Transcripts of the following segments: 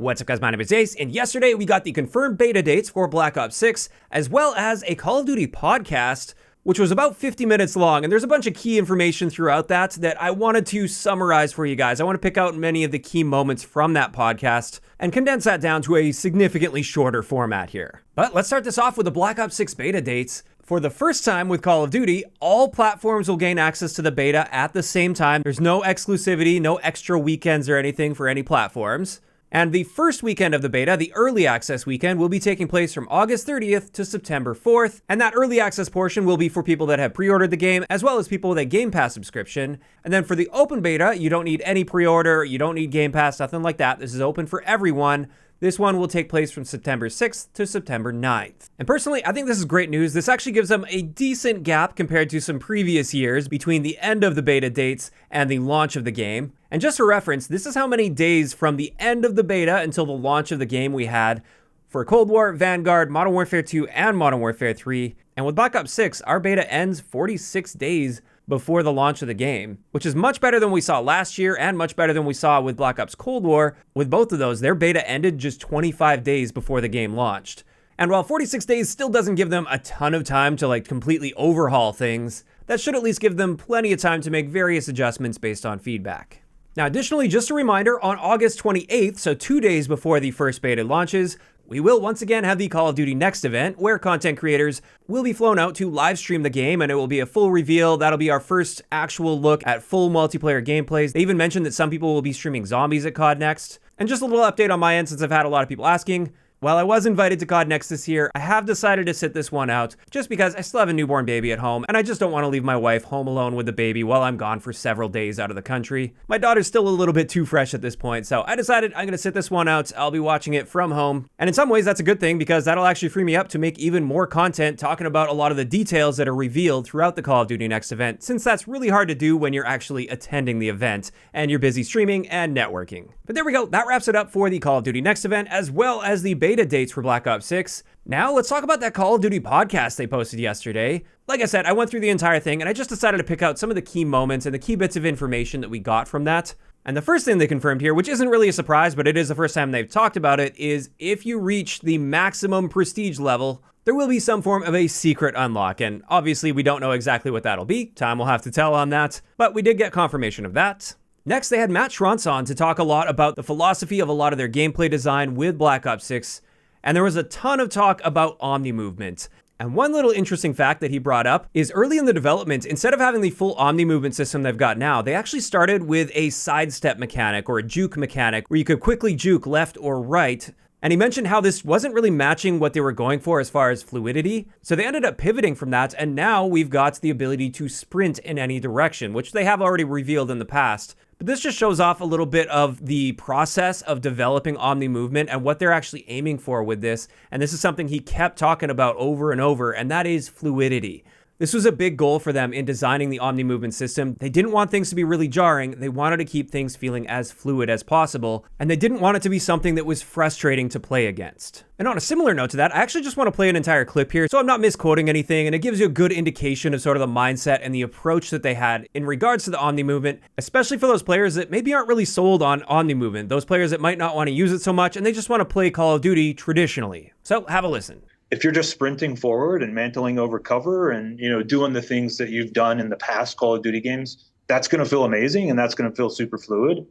What's up guys, my name is Ace, and yesterday we got the confirmed beta dates for Black Ops 6, as well as a Call of Duty podcast, which was about 50 minutes long, and there's a bunch of key information throughout that I wanted to summarize for you guys. I want to pick out many of the key moments from that podcast and condense that down to a significantly shorter format here. But let's start this off with the Black Ops 6 beta dates. For the first time with Call of Duty, all platforms will gain access to the beta at the same time. There's no exclusivity, no extra weekends or anything for any platforms. And the first weekend of the beta, the early access weekend, will be taking place from August 30th to September 4th. And that early access portion will be for people that have pre-ordered the game, as well as people with a Game Pass subscription. And then for the open beta, you don't need any pre-order, you don't need Game Pass, nothing like that. This is open for everyone. This one will take place from September 6th to September 9th. And personally, I think this is great news. This actually gives them a decent gap compared to some previous years between the end of the beta dates and the launch of the game. And just for reference, this is how many days from the end of the beta until the launch of the game we had for Cold War, Vanguard, Modern Warfare 2, and Modern Warfare 3. And with Black Ops 6, our beta ends 46 days before the launch of the game, which is much better than we saw last year and much better than we saw with Black Ops Cold War. With both of those, their beta ended just 25 days before the game launched. And while 46 days still doesn't give them a ton of time to completely overhaul things, that should at least give them plenty of time to make various adjustments based on feedback. Now, additionally, just a reminder, on August 28th, so 2 days before the first beta launches, we will once again have the Call of Duty Next event, where content creators will be flown out to live stream the game, and it will be a full reveal. That'll be our first actual look at full multiplayer gameplays. They even mentioned that some people will be streaming zombies at COD Next. And just a little update on my end, since I've had a lot of people asking. While I was invited to COD Next this year, I have decided to sit this one out just because I still have a newborn baby at home, and I just don't want to leave my wife home alone with the baby while I'm gone for several days out of the country. My daughter's still a little bit too fresh at this point, so I decided I'm going to sit this one out. I'll be watching it from home, and in some ways that's a good thing because that'll actually free me up to make even more content talking about a lot of the details that are revealed throughout the Call of Duty Next event, since that's really hard to do when you're actually attending the event and you're busy streaming and networking. But there we go, that wraps it up for the Call of Duty Next event, as well as the beta dates for Black Ops 6. Now let's talk about that Call of Duty podcast they posted yesterday. Like I said, I went through the entire thing and I just decided to pick out some of the key moments and the key bits of information that we got from that. And the first thing they confirmed here, which isn't really a surprise, but it is the first time they've talked about it, is if you reach the maximum prestige level, there will be some form of a secret unlock. And obviously we don't know exactly what that'll be. Time will have to tell on that, but we did get confirmation of that. Next, they had Matt Scronce on to talk a lot about the philosophy of a lot of their gameplay design with Black Ops 6, and there was a ton of talk about Omnimovement. And one little interesting fact that he brought up is early in the development, instead of having the full Omnimovement system they've got now, they actually started with a sidestep mechanic or a juke mechanic where you could quickly juke left or right. And he mentioned how this wasn't really matching what they were going for as far as fluidity. So they ended up pivoting from that, and now we've got the ability to sprint in any direction, which they have already revealed in the past. But this just shows off a little bit of the process of developing Omnimovement and what they're actually aiming for with this. And this is something he kept talking about over and over, and that is fluidity. This was a big goal for them in designing the Omnimovement system. They didn't want things to be really jarring. They wanted to keep things feeling as fluid as possible, and they didn't want it to be something that was frustrating to play against. And on a similar note to that, I actually just want to play an entire clip here so I'm not misquoting anything, and it gives you a good indication of sort of the mindset and the approach that they had in regards to the Omnimovement, especially for those players that maybe aren't really sold on Omnimovement, those players that might not want to use it so much and they just want to play Call of Duty traditionally. So have a listen. If you're just sprinting forward and mantling over cover and, doing the things that you've done in the past Call of Duty games, that's going to feel amazing and that's going to feel super fluid.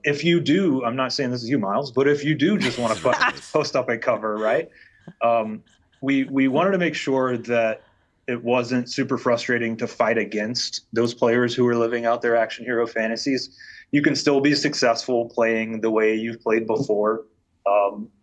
If you do, I'm not saying this is you, Miles, but if you do just want to post up at cover, right? We wanted to make sure that it wasn't super frustrating to fight against those players who are living out their action hero fantasies. You can still be successful playing the way you've played before.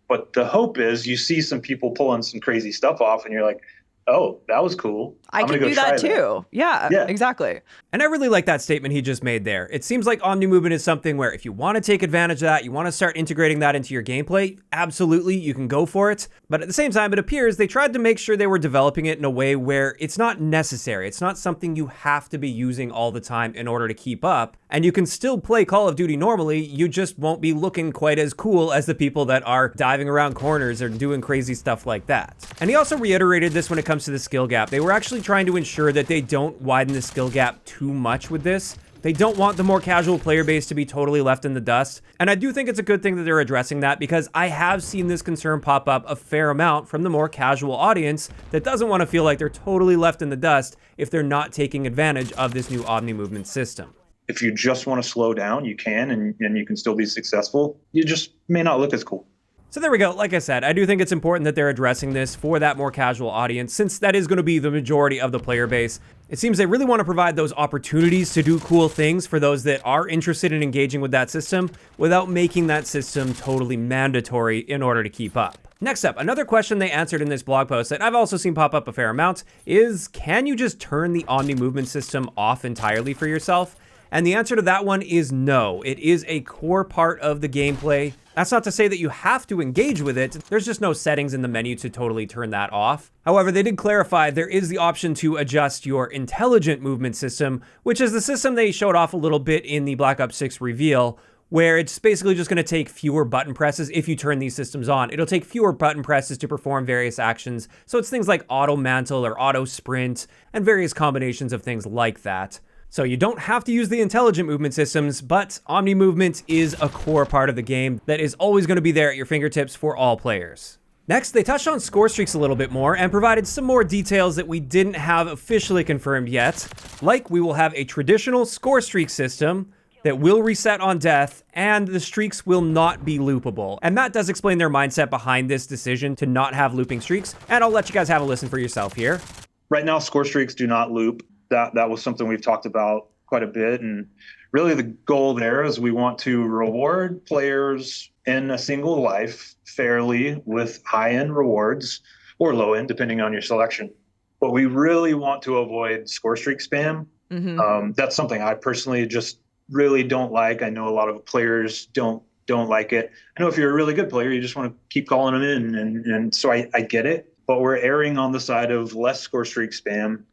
But the hope is you see some people pulling some crazy stuff off and you're like, oh, that was cool. I can do that too. Yeah, exactly. And I really like that statement he just made there. It seems like Omnimovement is something where if you want to take advantage of that, you want to start integrating that into your gameplay, absolutely, you can go for it. But at the same time, it appears they tried to make sure they were developing it in a way where it's not necessary. It's not something you have to be using all the time in order to keep up. And you can still play Call of Duty normally, you just won't be looking quite as cool as the people that are diving around corners or doing crazy stuff like that. And he also reiterated this when it comes to the skill gap. They were actually trying to ensure that they don't widen the skill gap too much with this. They don't want the more casual player base to be totally left in the dust. And I do think it's a good thing that they're addressing that, because I have seen this concern pop up a fair amount from the more casual audience that doesn't want to feel like they're totally left in the dust if they're not taking advantage of this new Omni-Movement system. If you just want to slow down, you can, and you can still be successful. You just may not look as cool. So there we go. Like I said, I do think it's important that they're addressing this for that more casual audience, since that is going to be the majority of the player base. It seems they really want to provide those opportunities to do cool things for those that are interested in engaging with that system without making that system totally mandatory in order to keep up. Next up, another question they answered in this blog post that I've also seen pop up a fair amount is, can you just turn the Omni-Movement system off entirely for yourself? And the answer to that one is no. It is a core part of the gameplay. That's not to say that you have to engage with it. There's just no settings in the menu to totally turn that off. However, they did clarify there is the option to adjust your intelligent movement system, which is the system they showed off a little bit in the Black Ops 6 reveal, where it's basically just going to take fewer button presses if you turn these systems on. It'll take fewer button presses to perform various actions. So it's things like auto mantle or auto sprint and various combinations of things like that. So you don't have to use the intelligent movement systems, but Omni-Movement is a core part of the game that is always going to be there at your fingertips for all players. Next, they touched on score streaks a little bit more and provided some more details that we didn't have officially confirmed yet. Like, we will have a traditional score streak system that will reset on death, and the streaks will not be loopable. And Matt does explain their mindset behind this decision to not have looping streaks, and I'll let you guys have a listen for yourself here. Right now, score streaks do not loop. That was something we've talked about quite a bit. And really the goal there is we want to reward players in a single life fairly with high-end rewards or low-end, depending on your selection. But we really want to avoid score streak spam. That's something I personally just really don't like. I know a lot of players don't like it. I know if you're a really good player, you just want to keep calling them in. And so I get it. But we're erring on the side of less score streak spam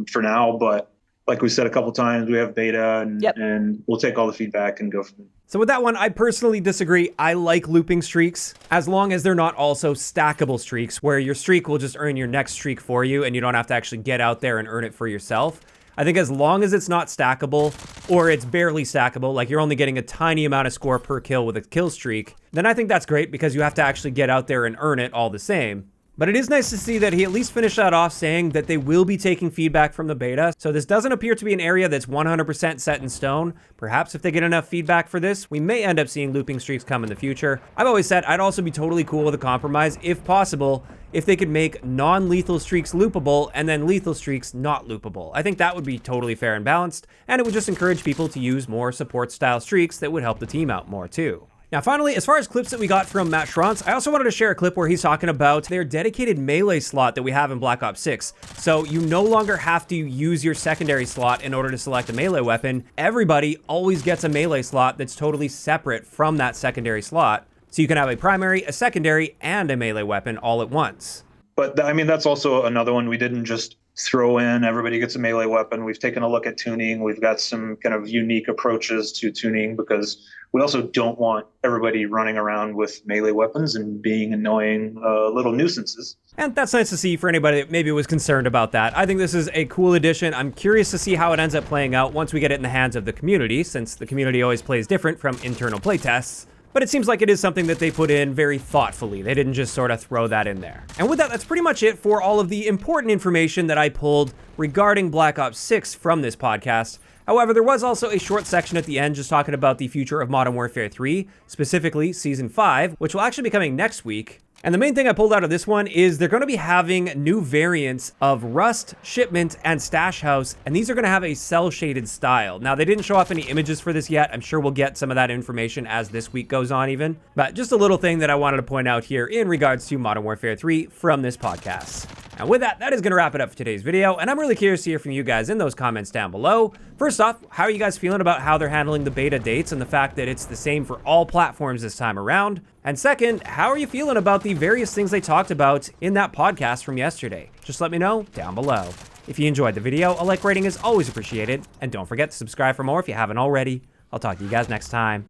for now. But like we said a couple times, we have beta and we'll take all the feedback and go from there. So with that one, I personally disagree. I like looping streaks as long as they're not also stackable streaks where your streak will just earn your next streak for you and you don't have to actually get out there and earn it for yourself. I think as long as it's not stackable or it's barely stackable, like you're only getting a tiny amount of score per kill with a kill streak, then I think that's great because you have to actually get out there and earn it all the same. But it is nice to see that he at least finished that off saying that they will be taking feedback from the beta. So this doesn't appear to be an area that's 100% set in stone. Perhaps if they get enough feedback for this, we may end up seeing looping streaks come in the future. I've always said I'd also be totally cool with a compromise, if possible, if they could make non-lethal streaks loopable and then lethal streaks not loopable. I think that would be totally fair and balanced, and it would just encourage people to use more support-style streaks that would help the team out more too. Now, finally, as far as clips that we got from Matt Scronce, I also wanted to share a clip where he's talking about their dedicated melee slot that we have in Black Ops 6. So you no longer have to use your secondary slot in order to select a melee weapon. Everybody always gets a melee slot that's totally separate from that secondary slot. So you can have a primary, a secondary, and a melee weapon all at once. But I mean, that's also another one. We didn't just throw in everybody gets a melee weapon. We've taken a look at tuning. We've got some kind of unique approaches to tuning because we also don't want everybody running around with melee weapons and being annoying little nuisances. And that's nice to see for anybody that maybe was concerned about that. I think this is a cool addition. I'm curious to see how it ends up playing out once we get it in the hands of the community, since the community always plays different from internal playtests. But it seems like it is something that they put in very thoughtfully. They didn't just sort of throw that in there. And with that, that's pretty much it for all of the important information that I pulled regarding Black Ops 6 from this podcast. However, there was also a short section at the end just talking about the future of Modern Warfare 3, specifically Season 5, which will actually be coming next week. And the main thing I pulled out of this one is they're going to be having new variants of Rust, Shipment, and Stash House, and these are going to have a cel-shaded style. Now, they didn't show off any images for this yet. I'm sure we'll get some of that information as this week goes on even. But just a little thing that I wanted to point out here in regards to Modern Warfare 3 from this podcast. And with that, that is going to wrap it up for today's video, and I'm really curious to hear from you guys in those comments down below. First off, how are you guys feeling about how they're handling the beta dates and the fact that it's the same for all platforms this time around? And second, how are you feeling about the various things they talked about in that podcast from yesterday? Just let me know down below. If you enjoyed the video, a like rating is always appreciated, and don't forget to subscribe for more if you haven't already. I'll talk to you guys next time.